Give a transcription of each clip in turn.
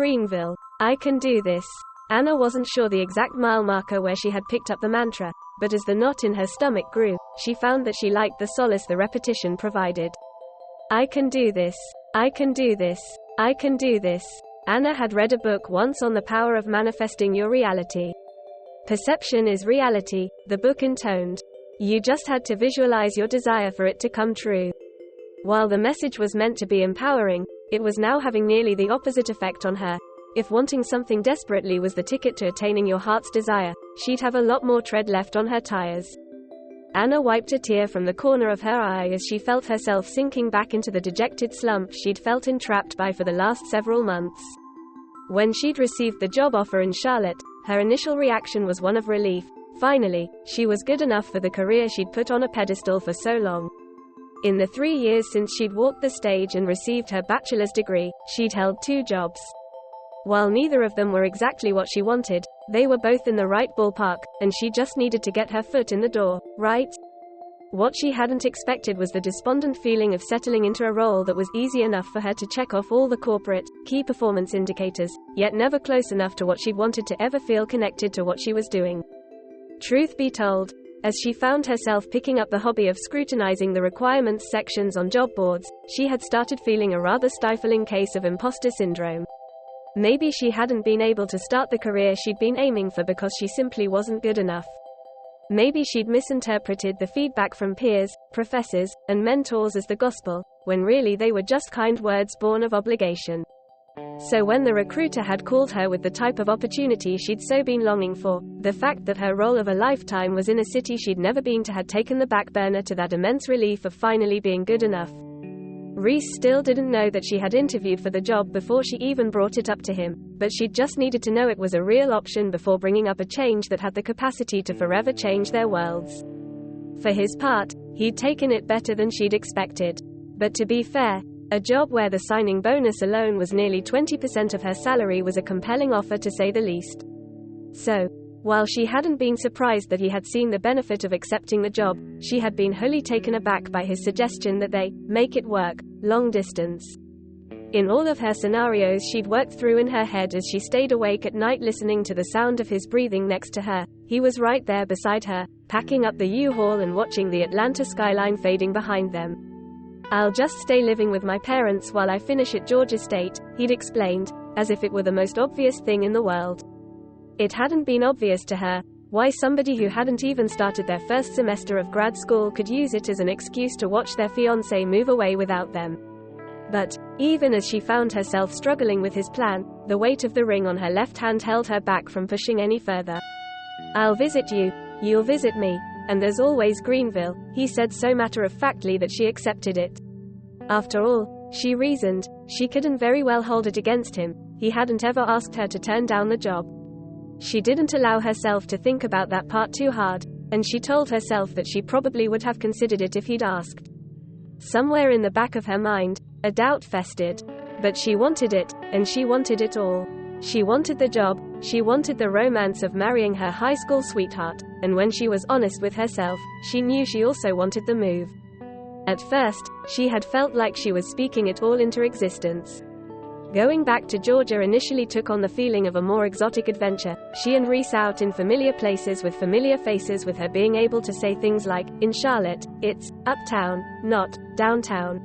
Greenville. I can do this. Anna wasn't sure the exact mile marker where she had picked up the mantra, but as the knot in her stomach grew, she found that she liked the solace the repetition provided. I can do this. I can do this. I can do this. Anna had read a book once on the power of manifesting your reality. Perception is reality, the book intoned. You just had to visualize your desire for it to come true. While the message was meant to be empowering, it was now having nearly the opposite effect on her. If wanting something desperately was the ticket to attaining your heart's desire, she'd have a lot more tread left on her tires. Anna wiped a tear from the corner of her eye as she felt herself sinking back into the dejected slump she'd felt entrapped by for the last several months. When she'd received the job offer in Charlotte, her initial reaction was one of relief. Finally, she was good enough for the career she'd put on a pedestal for so long. In the 3 years since she'd walked the stage and received her bachelor's degree, she'd held 2 jobs. While neither of them were exactly what she wanted, they were both in the right ballpark, and she just needed to get her foot in the door, right? What she hadn't expected was the despondent feeling of settling into a role that was easy enough for her to check off all the corporate, key performance indicators, yet never close enough to what she'd wanted to ever feel connected to what she was doing. Truth be told, as she found herself picking up the hobby of scrutinizing the requirements sections on job boards, she had started feeling a rather stifling case of imposter syndrome. Maybe she hadn't been able to start the career she'd been aiming for because she simply wasn't good enough. Maybe she'd misinterpreted the feedback from peers, professors, and mentors as the gospel, when really they were just kind words born of obligation. So when the recruiter had called her with the type of opportunity she'd so been longing for, the fact that her role of a lifetime was in a city she'd never been to had taken the back burner to that immense relief of finally being good enough. Reese still didn't know that she had interviewed for the job before she even brought it up to him, but she'd just needed to know it was a real option before bringing up a change that had the capacity to forever change their worlds. For his part, he'd taken it better than she'd expected. But to be fair, a job where the signing bonus alone was nearly 20% of her salary was a compelling offer to say the least. So, while she hadn't been surprised that he had seen the benefit of accepting the job, she had been wholly taken aback by his suggestion that they make it work, long distance. In all of her scenarios she'd worked through in her head as she stayed awake at night listening to the sound of his breathing next to her, he was right there beside her, packing up the U-Haul and watching the Atlanta skyline fading behind them. I'll just stay living with my parents while I finish at Georgia State, he'd explained, as if it were the most obvious thing in the world. It hadn't been obvious to her why somebody who hadn't even started their first semester of grad school could use it as an excuse to watch their fiancé move away without them. But, even as she found herself struggling with his plan, the weight of the ring on her left hand held her back from pushing any further. I'll visit you, you'll visit me, and there's always Greenville, he said so matter-of-factly that she accepted it. After all, she reasoned, she couldn't very well hold it against him, he hadn't ever asked her to turn down the job. She didn't allow herself to think about that part too hard, and she told herself that she probably would have considered it if he'd asked. Somewhere in the back of her mind, a doubt festered. But she wanted it, and she wanted it all. She wanted the job, she wanted the romance of marrying her high school sweetheart, and when she was honest with herself, she knew she also wanted the move. At first, she had felt like she was speaking it all into existence. Going back to Georgia initially took on the feeling of a more exotic adventure, she and Reese out in familiar places with familiar faces, with her being able to say things like, in Charlotte, it's uptown, not downtown.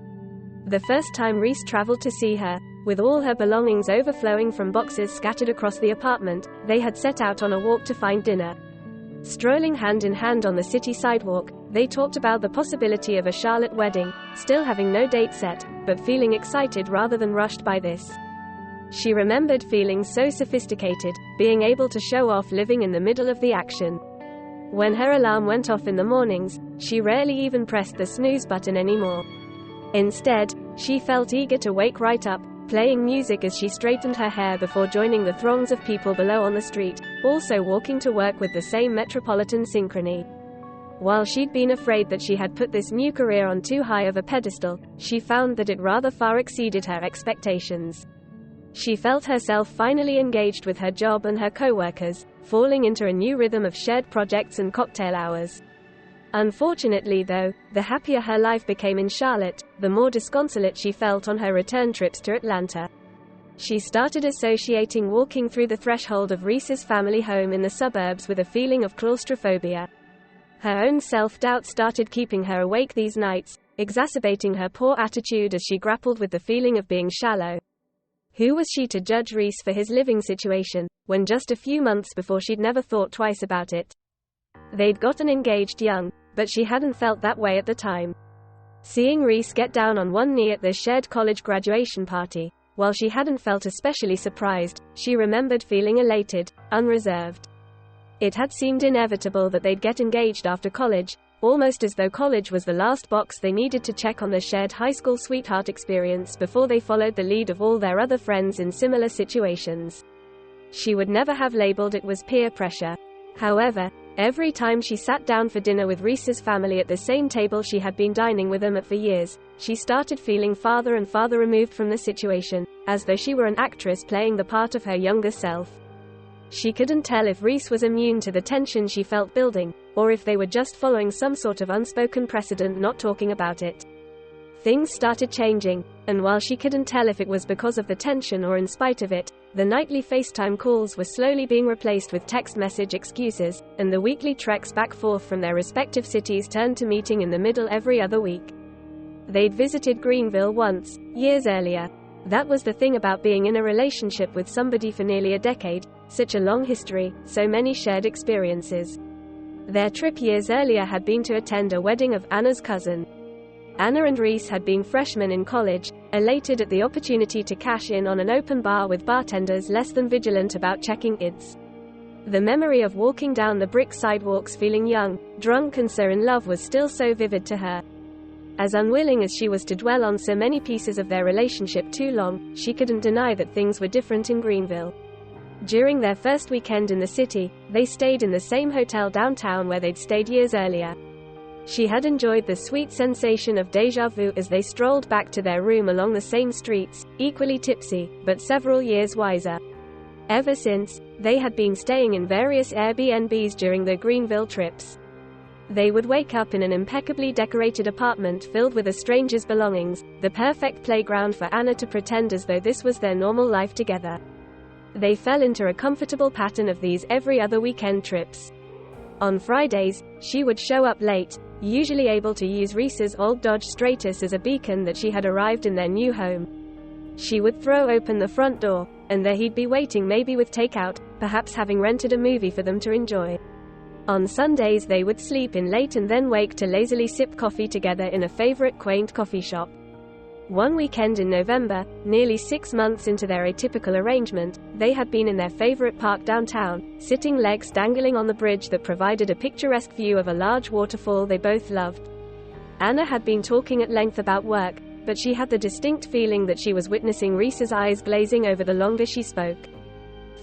The first time Reese traveled to see her, with all her belongings overflowing from boxes scattered across the apartment, they had set out on a walk to find dinner. Strolling hand in hand on the city sidewalk, they talked about the possibility of a Charlotte wedding, still having no date set, but feeling excited rather than rushed by this. She remembered feeling so sophisticated, being able to show off living in the middle of the action. When her alarm went off in the mornings, she rarely even pressed the snooze button anymore. Instead, she felt eager to wake right up, playing music as she straightened her hair before joining the throngs of people below on the street, also walking to work with the same metropolitan synchrony. While she'd been afraid that she had put this new career on too high of a pedestal, she found that it rather far exceeded her expectations. She felt herself finally engaged with her job and her co-workers, falling into a new rhythm of shared projects and cocktail hours. Unfortunately though, the happier her life became in Charlotte, the more disconsolate she felt on her return trips to Atlanta. She started associating walking through the threshold of Reese's family home in the suburbs with a feeling of claustrophobia. Her own self-doubt started keeping her awake these nights, exacerbating her poor attitude as she grappled with the feeling of being shallow. Who was she to judge Reese for his living situation, when just a few months before she'd never thought twice about it? They'd gotten engaged young, but she hadn't felt that way at the time. Seeing Reese get down on one knee at their shared college graduation party, while she hadn't felt especially surprised, she remembered feeling elated, unreserved. It had seemed inevitable that they'd get engaged after college, almost as though college was the last box they needed to check on their shared high school sweetheart experience before they followed the lead of all their other friends in similar situations. She would never have labeled it was peer pressure. However, every time she sat down for dinner with Reese's family at the same table she had been dining with them at for years, she started feeling farther and farther removed from the situation, as though she were an actress playing the part of her younger self. She couldn't tell if Reese was immune to the tension she felt building, or if they were just following some sort of unspoken precedent not talking about it. Things started changing, and while she couldn't tell if it was because of the tension or in spite of it, the nightly FaceTime calls were slowly being replaced with text message excuses, and the weekly treks back forth from their respective cities turned to meeting in the middle every other week. They'd visited Greenville once, years earlier. That was the thing about being in a relationship with somebody for nearly a decade, such a long history, so many shared experiences. Their trip years earlier had been to attend a wedding of Anna's cousin. Anna and Reese had been freshmen in college, elated at the opportunity to cash in on an open bar with bartenders less than vigilant about checking IDs. The memory of walking down the brick sidewalks feeling young, drunk and so in love was still so vivid to her. As unwilling as she was to dwell on so many pieces of their relationship too long, she couldn't deny that things were different in Greenville. During their first weekend in the city, they stayed in the same hotel downtown where they'd stayed years earlier. She had enjoyed the sweet sensation of déjà vu as they strolled back to their room along the same streets, equally tipsy, but several years wiser. Ever since, they had been staying in various Airbnbs during their Greenville trips. They would wake up in an impeccably decorated apartment filled with a stranger's belongings, the perfect playground for Anna to pretend as though this was their normal life together. They fell into a comfortable pattern of these every other weekend trips. On Fridays, she would show up late, usually able to use Reese's old Dodge Stratus as a beacon that she had arrived in their new home. She would throw open the front door, and there he'd be waiting, maybe with takeout, perhaps having rented a movie for them to enjoy. On Sundays they would sleep in late and then wake to lazily sip coffee together in a favorite quaint coffee shop. One weekend in November, nearly 6 months into their atypical arrangement, they had been in their favorite park downtown, sitting legs dangling on the bridge that provided a picturesque view of a large waterfall they both loved. Anna had been talking at length about work, but she had the distinct feeling that she was witnessing Reese's eyes glazing over the longer she spoke.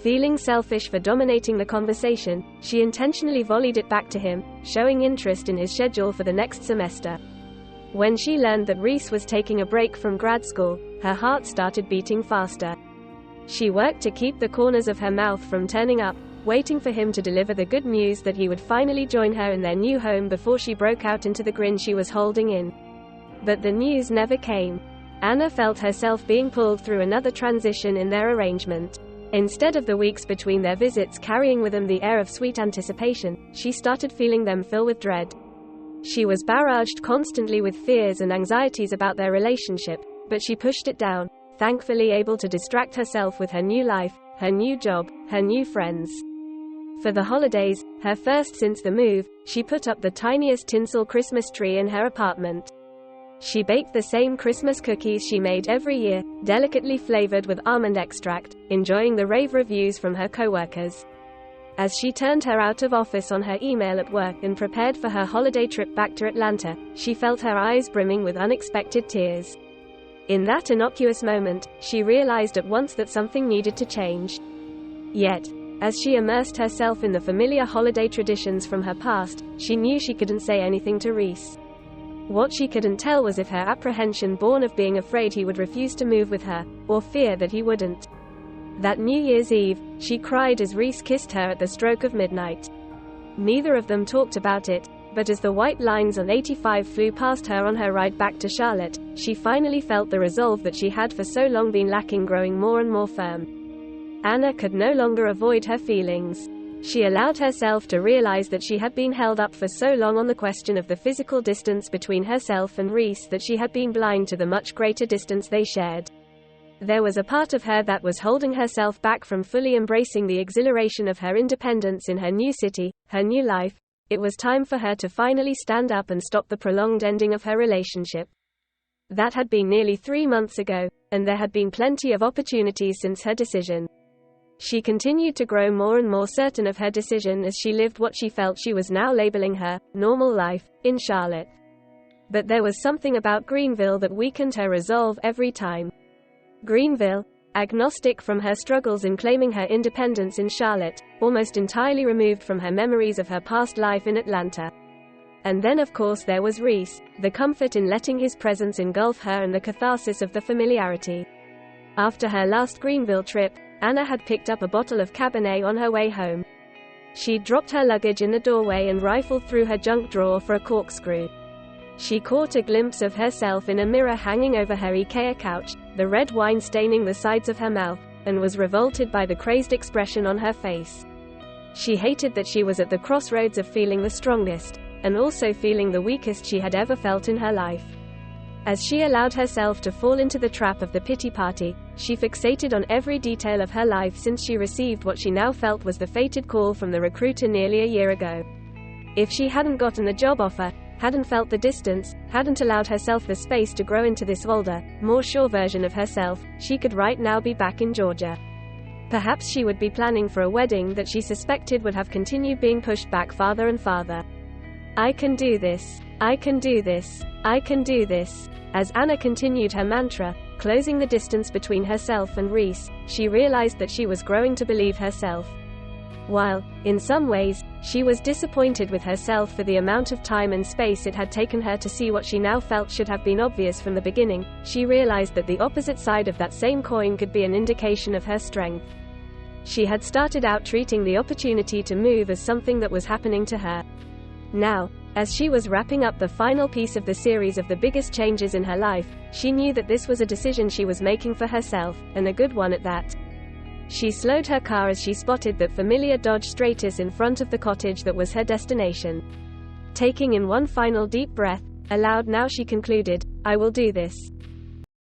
Feeling selfish for dominating the conversation, she intentionally volleyed it back to him, showing interest in his schedule for the next semester. When she learned that Reese was taking a break from grad school, her heart started beating faster. She worked to keep the corners of her mouth from turning up, waiting for him to deliver the good news that he would finally join her in their new home before she broke out into the grin she was holding in. But the news never came. Anna felt herself being pulled through another transition in their arrangement. Instead of the weeks between their visits carrying with them the air of sweet anticipation, she started feeling them fill with dread. She was barraged constantly with fears and anxieties about their relationship, but she pushed it down, thankfully able to distract herself with her new life, her new job, her new friends. For the holidays, her first since the move, she put up the tiniest tinsel Christmas tree in her apartment. She baked the same Christmas cookies she made every year, delicately flavored with almond extract, enjoying the rave reviews from her coworkers. As she turned her out of office on her email at work and prepared for her holiday trip back to Atlanta, she felt her eyes brimming with unexpected tears. In that innocuous moment, she realized at once that something needed to change. Yet, as she immersed herself in the familiar holiday traditions from her past, she knew she couldn't say anything to Reese. What she couldn't tell was if her apprehension born of being afraid he would refuse to move with her, or fear that he wouldn't. That New Year's Eve, she cried as Reese kissed her at the stroke of midnight. Neither of them talked about it, But as the white lines on 85 flew past her on her ride back to Charlotte, she finally felt the resolve that she had for so long been lacking growing more and more firm. Anna could no longer avoid her feelings. She allowed herself to realize that she had been held up for so long on the question of the physical distance between herself and Reese that she had been blind to the much greater distance they shared. There was a part of her that was holding herself back from fully embracing the exhilaration of her independence in her new city, her new life. It was time for her to finally stand up and stop the prolonged ending of her relationship. That had been nearly 3 months ago, and there had been plenty of opportunities since her decision. She continued to grow more and more certain of her decision as she lived what she felt she was now labeling her normal life in Charlotte. But there was something about Greenville that weakened her resolve every time. Greenville, agnostic from her struggles in claiming her independence in Charlotte, almost entirely removed from her memories of her past life in Atlanta. And then of course there was Reese, the comfort in letting his presence engulf her and the catharsis of the familiarity. After her last Greenville trip, Anna had picked up a bottle of Cabernet on her way home. She'd dropped her luggage in the doorway and rifled through her junk drawer for a corkscrew. She caught a glimpse of herself in a mirror hanging over her IKEA couch, the red wine staining the sides of her mouth, and was revolted by the crazed expression on her face. She hated that she was at the crossroads of feeling the strongest, and also feeling the weakest she had ever felt in her life. As she allowed herself to fall into the trap of the pity party, she fixated on every detail of her life since she received what she now felt was the fated call from the recruiter nearly a year ago. If she hadn't gotten the job offer, hadn't felt the distance, hadn't allowed herself the space to grow into this older, more sure version of herself, she could right now be back in Georgia. Perhaps she would be planning for a wedding that she suspected would have continued being pushed back farther and farther. I can do this. I can do this. I can do this. As Anna continued her mantra, closing the distance between herself and Reese, she realized that she was growing to believe herself. While, in some ways, she was disappointed with herself for the amount of time and space it had taken her to see what she now felt should have been obvious from the beginning, she realized that the opposite side of that same coin could be an indication of her strength. She had started out treating the opportunity to move as something that was happening to her. Now, as she was wrapping up the final piece of the series of the biggest changes in her life, she knew that this was a decision she was making for herself, and a good one at that. She slowed her car as she spotted that familiar Dodge Stratus in front of the cottage that was her destination. Taking in one final deep breath, aloud now she concluded, "I will do this."